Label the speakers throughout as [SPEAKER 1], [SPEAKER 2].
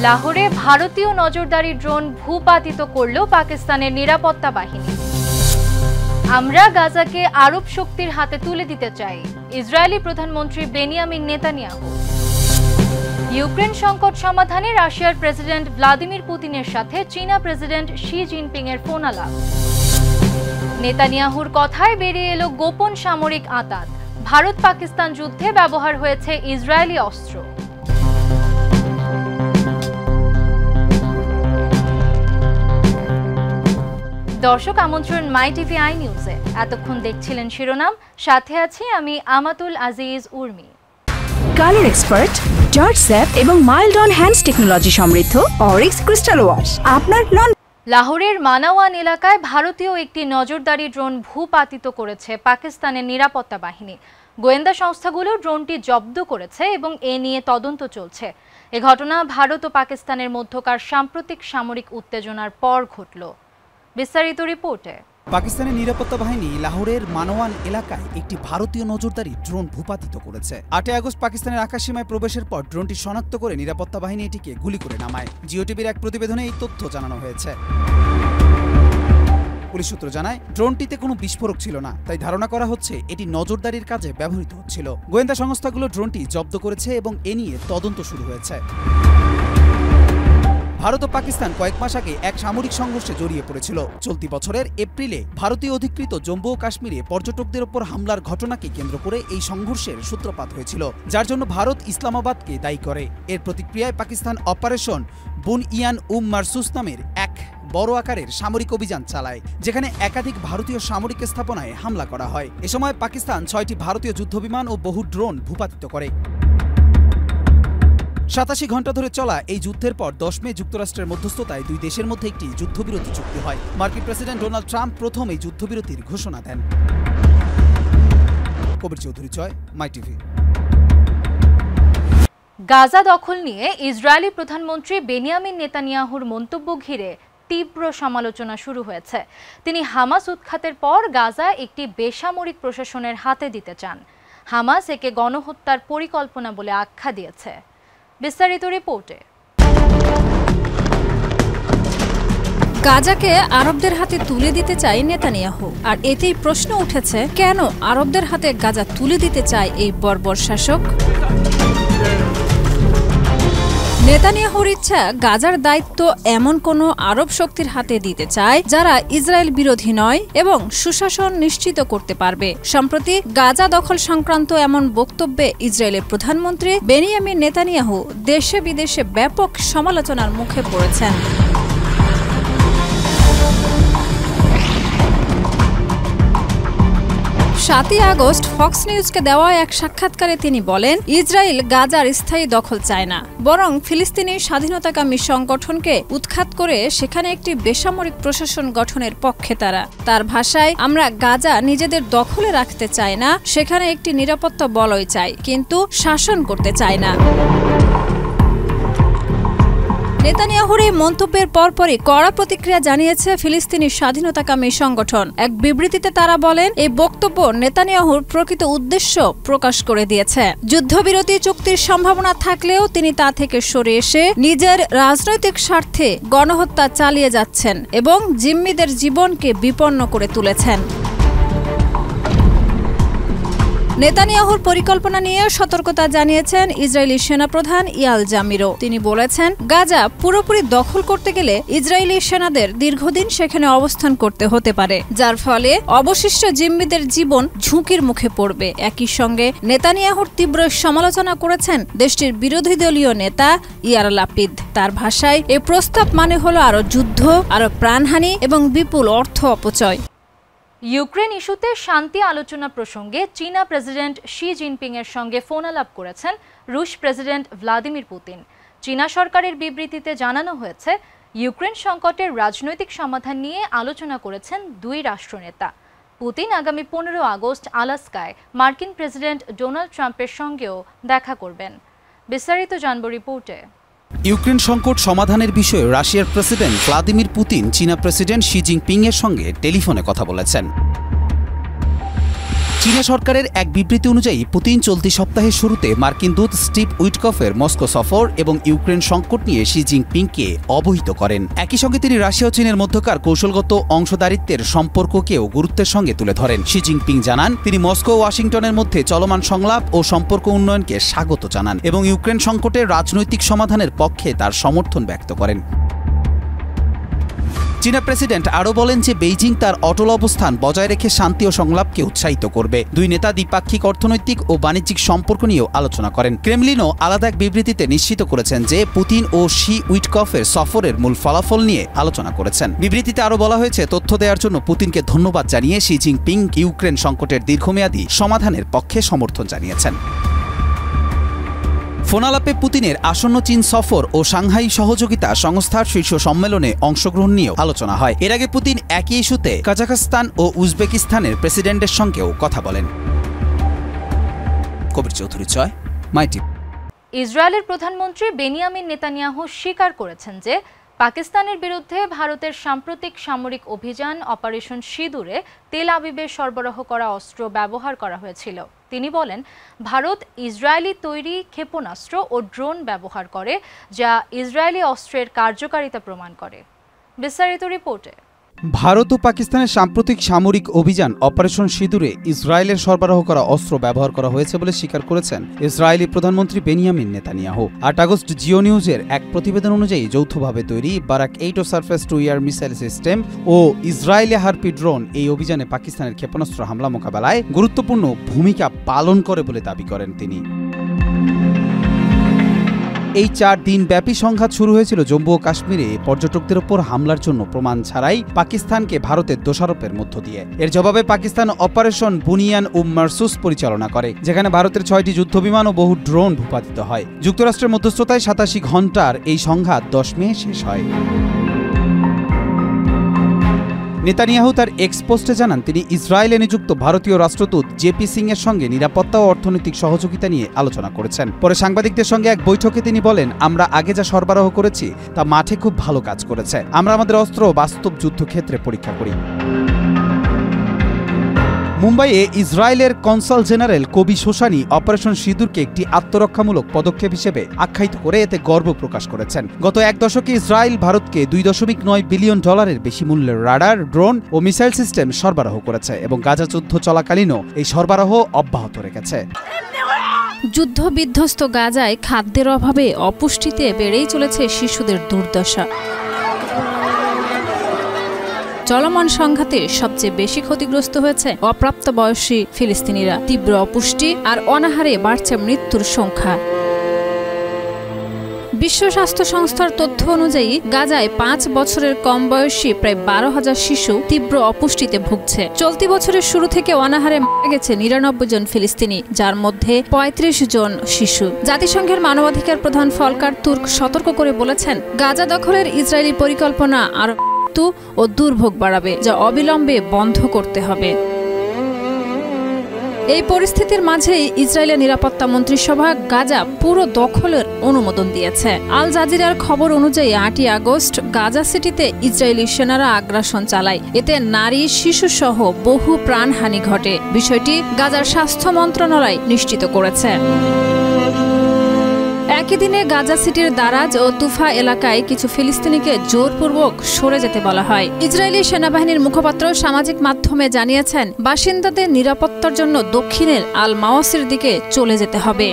[SPEAKER 1] লাহোরে ভারতীয় নজরদারি ড্রোন ভূপাতিত করল পাকিস্তানের নিরাপত্তা বাহিনী। আমরা গাজাকে আরব শক্তির হাতে তুলে দিতে চাই, ইসরায়েলি প্রধানমন্ত্রী বেনিয়ামিন নেতানিয়াহু। ইউক্রেন সংকট সমাধানে রাশিয়ার প্রেসিডেন্ট ভ্লাদিমির পুতিনের সাথে চীনা প্রেসিডেন্ট শি জিনপিং এর ফোন আলাপ। নেতানিয়াহুর কথায় বেরিয়ে এলো গোপন সামরিক আঁতাত, ভারত পাকিস্তান যুদ্ধে ব্যবহার হয়েছে ইসরায়েলি অস্ত্র। দর্শক, আমন্ত্রণ মাই টিভি আই নিউজে। এতক্ষণ দেখছিলেন শিরোনাম, সাথে আছি আমি Amatul Aziz Urmi.
[SPEAKER 2] Colour expert, George sap এবং মাইল্ড অন হ্যান্ডস টেকনোলজি সমৃদ্ধ অরিক্স ক্রিস্টাল ওয়াশ আপনার
[SPEAKER 1] লাহোরের মানাওয়ান এলাকায় ভারতীয় একটি নজরদারি ড্রোন ভূপাতিত করেছে পাকিস্তানের নিরাপত্তা বাহিনী। গোয়েন্দা সংস্থাগুলো ড্রোনটি জব্দ করেছে এবং এ নিয়ে তদন্ত চলছে। এ ঘটনা ভারত ও পাকিস্তানের মধ্যকার সাম্প্রতিক সামরিক উত্তেজনার পর ঘটল। বিস্তারিত রিপোর্টে।
[SPEAKER 3] পাকিস্তানের নিরাপত্তা বাহিনী লাহোরের মানওয়ান এলাকায় একটি ভারতীয় নজরদারি ড্রোন ভূপাতিত করেছে। 8 আগস্ট পাকিস্তানের আকাশসীমায় প্রবেশের পর ড্রোনটি শনাক্ত করে নিরাপত্তা বাহিনী এটিকে গুলি করে নামায়। জিও টিভির এক প্রতিবেদনে এই তথ্য জানানো হয়েছে। পুলিশ সূত্র জানায়, ড্রোনটিতে কোনো বিস্ফোরক ছিল না, তাই ধারণা করা হচ্ছে এটি নজরদারির কাজে ব্যবহৃত হচ্ছিল। গোয়েন্দা সংস্থাগুলো ড্রোনটি জব্দ করেছে এবং এ নিয়ে তদন্ত শুরু হয়েছে। ভারত ও পাকিস্তান কয়েক মাস আগে এক সামরিক সংঘর্ষে জড়িয়ে পড়েছিল। চলতি বছরের এপ্রিলে ভারতীয় অধিকৃত জম্মু ও কাশ্মীরে পর্যটকদের ওপর হামলার ঘটনাকে কেন্দ্র করে এই সংঘর্ষের সূত্রপাত হয়েছিল, যার জন্য ভারত ইসলামাবাদকে দায়ী করে। এর প্রতিক্রিয়ায় পাকিস্তান অপারেশন বুন-ইয়ান মারসুস নামের এক বড় আকারের সামরিক অভিযান চালায়, যেখানে একাধিক ভারতীয় সামরিক স্থাপনায় হামলা করা হয়। এ সময় পাকিস্তান 6টি ভারতীয় যুদ্ধবিমান ও বহু ড্রোন ভূপাতিত করে। 87 ঘন্টা ধরে চলা এই যুদ্ধের পর 10 মে যুক্তরাষ্ট্রের মধ্যস্থতায় দুই দেশের মধ্যে একটি যুদ্ধবিরতি চুক্তি হয়। মার্কিন প্রেসিডেন্ট ডোনাল্ড ট্রাম্প প্রথম এই যুদ্ধবিরতির ঘোষণা দেন। কবির চৌধুরী, মাই টিভি।
[SPEAKER 1] গাজা দখল নিয়ে ইসরায়েলি প্রধানমন্ত্রী বেনিয়ামিন নেতানিয়াহুর মন্তব্য ঘিরে তীব্র সমালোচনা শুরু হয়েছে। তিনি হামাস উৎখাতের পর গাজা একটি বেসামরিক প্রশাসনের হাতে দিতে চান। হামাস একে গণহত্যার পরিকল্পনা বলে আখ্যা দিয়েছে। বিস্তারিত রিপোর্টে।
[SPEAKER 2] গাজাকে আরবদের হাতে তুলে দিতে চায় নেতানিয়াহু, আর এতেই প্রশ্ন উঠেছে, কেন আরবদের হাতে গাজা তুলে দিতে চায় এই বর্বর শাসক? নেতানিয়াহুর ইচ্ছা গাজার দায়িত্ব এমন কোনো আরব শক্তির হাতে দিতে চায় যারা ইসরায়েল বিরোধী নয় এবং সুশাসন নিশ্চিত করতে পারবে। সম্প্রতি গাজা দখল সংক্রান্ত এমন বক্তব্যে ইসরায়েলের প্রধানমন্ত্রী বেনিয়ামিন নেতানিয়াহু দেশে বিদেশে ব্যাপক সমালোচনার মুখে পড়েছেন। 7 আগস্ট ফক্স নিউজকে দেওয়া এক সাক্ষাৎকারে তিনি বলেন, ইসরায়েল গাজার স্থায়ী দখল চায় না, বরং ফিলিস্তিনি স্বাধীনতাকামী সংগঠনকে উৎখাত করে সেখানে একটি বেসামরিক প্রশাসন গঠনের পক্ষে তারা। তার ভাষায়, আমরা গাজা নিজেদের দখলে রাখতে চাই না, সেখানে একটি নিরাপত্তা বলয় চাই, কিন্তু শাসন করতে চায় না। নেতানিয়াহুর এই মন্তব্যের পরপরই কড়া প্রতিক্রিয়া জানিয়েছে ফিলিস্তিনি স্বাধীনতাকামী সংগঠন। এক বিবৃতিতে তারা বলেন, এই বক্তব্য নেতানিয়াহুর প্রকৃত উদ্দেশ্য প্রকাশ করে দিয়েছে। যুদ্ধবিরতি চুক্তির সম্ভাবনা থাকলেও তিনি তা থেকে সরে এসে নিজের রাজনৈতিক স্বার্থে গণহত্যা চালিয়ে যাচ্ছেন এবং জিম্মিদের জীবনকে বিপন্ন করে তুলেছেন। নেতানিয়াহুর পরিকল্পনা নিয়ে সতর্কতা জানিয়েছেন ইসরায়েলি সেনাপ্রধান ইয়াল জামিরও। তিনি বলেছেন, গাজা পুরোপুরি দখল করতে গেলে ইসরায়েলি সেনাদের দীর্ঘদিন সেখানে অবস্থান করতে হতে পারে, যার ফলে অবশিষ্ট জিম্মিদের জীবন ঝুঁকির মুখে পড়বে। একই সঙ্গে নেতানিয়াহুর তীব্র সমালোচনা করেছেন দেশটির বিরোধী দলীয় নেতা ইয়ার লাপিদ। তার ভাষায়, এই প্রস্তাব মানে হলো আরো যুদ্ধ, আরো প্রাণহানি এবং বিপুল অর্থ অপচয়।
[SPEAKER 1] ইউক্রেন ইস্যুতে শান্তি আলোচনা প্রসঙ্গে চীনা প্রেসিডেন্ট শি জিনপিং এর সঙ্গে ফোন আলাপ করেছেন রুশ প্রেসিডেন্ট ভ্লাদিমির পুতিন। চীনা সরকারের বিবৃতিতে জানানো হয়েছে, ইউক্রেন সংকটের রাজনৈতিক সমাধান নিয়ে আলোচনা করেছেন দুই রাষ্ট্রনেতা। পুতিন আগামী 15 আগস্ট আলাস্কায় মার্কিন প্রেসিডেন্ট ডোনাল্ড ট্রাম্পের সঙ্গেও দেখা করবেন। বিস্তারিত জানব রিপোর্টে।
[SPEAKER 3] ইউক্রেন সংকট সমাধানের বিষয়ে রাশিয়ার প্রেসিডেন্ট ভ্লাদিমির পুতিন চীনা প্রেসিডেন্ট শি জিনপিং এর সঙ্গে টেলিফোনে কথা বলেছেন। চীনা সরকারের এক বিবৃতি অনুযায়ী পুতিন চলতি সপ্তাহের শুরুতে মার্কিন দূত স্টিভ উইটকফের মস্কো সফর এবং ইউক্রেন সংকট নিয়ে শি জিনপিংকে অবহিত করেন। একই সঙ্গে তিনি রাশিয়া ও চীনের মধ্যকার কৌশলগত অংশদারিত্বের সম্পর্ককেও গুরুত্বের সঙ্গে তুলে ধরেন। শি জিনপিং জানান তিনি মস্কো ও ওয়াশিংটনের মধ্যে চলমান সংলাপ ও সম্পর্ক উন্নয়নকে স্বাগত জানান এবং ইউক্রেন সংকটের রাজনৈতিক সমাধানের পক্ষে তার সমর্থন ব্যক্ত করেন। চীনা প্রেসিডেন্ট আরও বলেন যে বেইজিং তার অটল অবস্থান বজায় রেখে শান্তি ও সংলাপকে উৎসাহিত করবে। দুই নেতা দ্বিপাক্ষিক অর্থনৈতিক ও বাণিজ্যিক সম্পর্ক নিয়েও আলোচনা করেন। ক্রেমলিনও আলাদা এক বিবৃতিতে নিশ্চিত করেছেন যে পুতিন ও শি উইটকফের সফরের মূল ফলাফল নিয়ে আলোচনা করেছেন। বিবৃতিতে আরও বলা হয়েছে তথ্য দেওয়ার জন্য পুতিনকে ধন্যবাদ জানিয়ে শি জিনপিং ইউক্রেন সংকটের দীর্ঘমেয়াদী সমাধানের পক্ষে সমর্থন জানিয়েছেন। ফোনালাপে পুতিনের আসন্ন চীন সফর ও সাংহাই সহযোগিতা সংস্থার শীর্ষ সম্মেলনে অংশগ্রহণ নিয়েও আলোচনা হয়। এর আগে পুতিন একই ইস্যুতে কাজাখস্তান ও উজবেকিস্তানের প্রেসিডেন্টের সঙ্গেও কথা বলেন। কবির চৌধুরী, মাইটি।
[SPEAKER 1] ইসরায়েলের প্রধানমন্ত্রী বেনিয়ামিন নেতানিয়াহু স্বীকার করেছেন যে পাকিস্তানের বিরুদ্ধে ভারতের সাম্প্রতিক সামরিক অভিযান অপারেশন সিঁদুরে তেল আবিবে সরবরাহ করা অস্ত্র ব্যবহার করা হয়েছিল। তিনি বলেন, ভারত ইসরায়েলি তৈরি ক্ষেপণাস্ত্র ও ড্রোন ব্যবহার করে, যা ইসরায়েলি অস্ত্রের কার্যকারিতা প্রমাণ করে। বিস্তারিত রিপোর্টে।
[SPEAKER 3] ভারত ও পাকিস্তানের সাম্প্রতিক সামরিক অভিযান অপারেশন সিঁদুরে ইসরায়েলের সরবরাহ করা অস্ত্র ব্যবহার করা হয়েছে বলে স্বীকার করেছেন ইসরায়েলি প্রধানমন্ত্রী বেনিয়ামিন নেতানিয়াহু। ৮ আগস্ট জিও নিউজের এক প্রতিবেদন অনুযায়ী যৌথভাবে তৈরি বারাক 8 ও surface to air missile system ও ইসরায়েলি হারপি ড্রোন এই অভিযানে পাকিস্তানের ক্ষেপণাস্ত্র হামলা মোকাবেলায় গুরুত্বপূর্ণ ভূমিকা পালন করে বলে দাবি করেন তিনি। এই 4 দিন ব্যাপী সংঘাত শুরু হয়েছিল জম্মু ও কাশ্মীরে পর্যটকদের ওপর হামলার জন্য প্রমাণ ছাড়াই পাকিস্তানকে ভারতের দোষারোপের মধ্য দিয়ে। এর জবাবে পাকিস্তান অপারেশন বুনিয়ান মারসুস পরিচালনা করে, যেখানে ভারতের 6টি যুদ্ধবিমান ও বহু ড্রোন ভূপাতিত হয়। যুক্তরাষ্ট্রের মধ্যস্থতায় 87 ঘণ্টার এই সংঘাত 10 মে শেষ হয়। নেতানিয়াহু তার এক্স পোস্টে জানান তিনি ইসরায়েলে নিযুক্ত ভারতীয় রাষ্ট্রদূত জেপি সিং এর সঙ্গে নিরাপত্তা ও অর্থনৈতিক সহযোগিতা নিয়ে আলোচনা করেছেন। পরে সাংবাদিকদের সঙ্গে এক বৈঠকে তিনি বলেন, আমরা আগে যা সরবরাহ করেছি তা মাঠে খুব ভালো কাজ করেছে। আমরা আমাদের অস্ত্র বাস্তব যুদ্ধক্ষেত্রে পরীক্ষা করি। মুম্বাইয়ে ইসরায়েলের কনসাল জেনারেল কবি শোশানি অপারেশন সিঁদুরকে একটি আত্মরক্ষামূলক পদক্ষেপ হিসেবে আখ্যায়িত করে এতে গর্ব প্রকাশ করেছেন। গত এক দশকে ইসরায়েল ভারতকে $2.9 বিলিয়ন বেশি মূল্যের রাডার, ড্রোন ও মিসাইল সিস্টেম সরবরাহ করেছে এবং গাজা যুদ্ধ চলাকালীনও এই সরবরাহ অব্যাহত রেখেছে।
[SPEAKER 2] যুদ্ধ বিধ্বস্ত গাজায় খাদ্যের অভাবে অপুষ্টিতে বেড়েই চলেছে শিশুদের দুর্দশা। চলমান সংঘাতে সবচেয়ে বেশি ক্ষতিগ্রস্ত হয়েছে অপ্রাপ্তবয়স্ক ফিলিস্তিনিরা। তীব্র অপুষ্টি আর অনাহারে বাড়ছে মৃত্যুর সংখ্যা। বিশ্ব স্বাস্থ্য সংস্থার তথ্য অনুযায়ী গাজায় 5 বছরের কম বয়সী প্রায় 12,000 শিশু তীব্র অপুষ্টিতে ভুগছে। চলতি বছরের শুরু থেকে অনাহারে মারা গেছে 99 জন ফিলিস্তিনি, যার মধ্যে 35 জন শিশু। জাতিসংঘের মানবাধিকার প্রধান ফলকার তুর্ক সতর্ক করে বলেছেন, গাজা দখলের ইসরায়েলি পরিকল্পনা আর ও দুর্ভোগ বাড়াবে, যা অবিলম্বে বন্ধ করতে হবে। এই পরিস্থিতির মাঝেই ইসরায়েলের নিরাপত্তা মন্ত্রিসভা গাজা পুরো দখলের অনুমোদন দিয়েছে। আল জাজিরার খবর অনুযায়ী 8 আগস্ট গাজা সিটিতে ইসরায়েলি সেনারা আগ্রাসন চালায়। এতে নারী, শিশু সহ বহু প্রাণহানি ঘটে। বিষয়টি গাজার স্বাস্থ্য মন্ত্রণালয় নিশ্চিত করেছে। একই দিনে গাজা সিটির দারাজ ও তুফা এলাকায় কিছু ফিলিস্তিনিকে জোরপূর্বক সরে যেতে বলা হয়। ইসরায়েলি সেনাবাহিনীর মুখপাত্র সামাজিক মাধ্যমে জানিয়েছেন, বাসিন্দাদের নিরাপত্তার জন্য দক্ষিণের আল মাওয়াসির দিকে চলে যেতে হবে।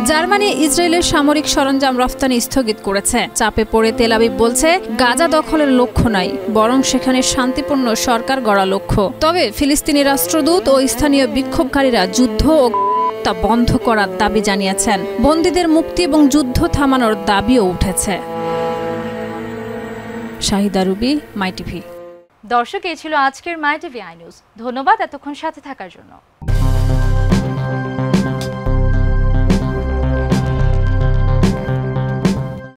[SPEAKER 2] জার্মানি ইসরায়েলের সামরিক সরঞ্জাম রফতানি স্থগিত করেছে। চাপে পড়ে তেল আবিব বলছে, গাজা দখলের লক্ষ্য নয়, বরং সেখানে শান্তিপূর্ণ সরকার গড়া লক্ষ্য। তবে ফিলিস্তিনি রাষ্ট্রদূত ও স্থানীয় বিক্ষোভকারীরা যুদ্ধ ও তা বন্ধ করার দাবি জানিয়েছেন। বন্দীদের মুক্তি এবং যুদ্ধ থামানোর দাবিও উঠেছে। শাহিদা রুবি, মাই টিভি।
[SPEAKER 1] দর্শক, এই ছিল আজকের মাই টিভি আই নিউজ। ধন্যবাদ এতক্ষণ সাথে থাকার জন্য।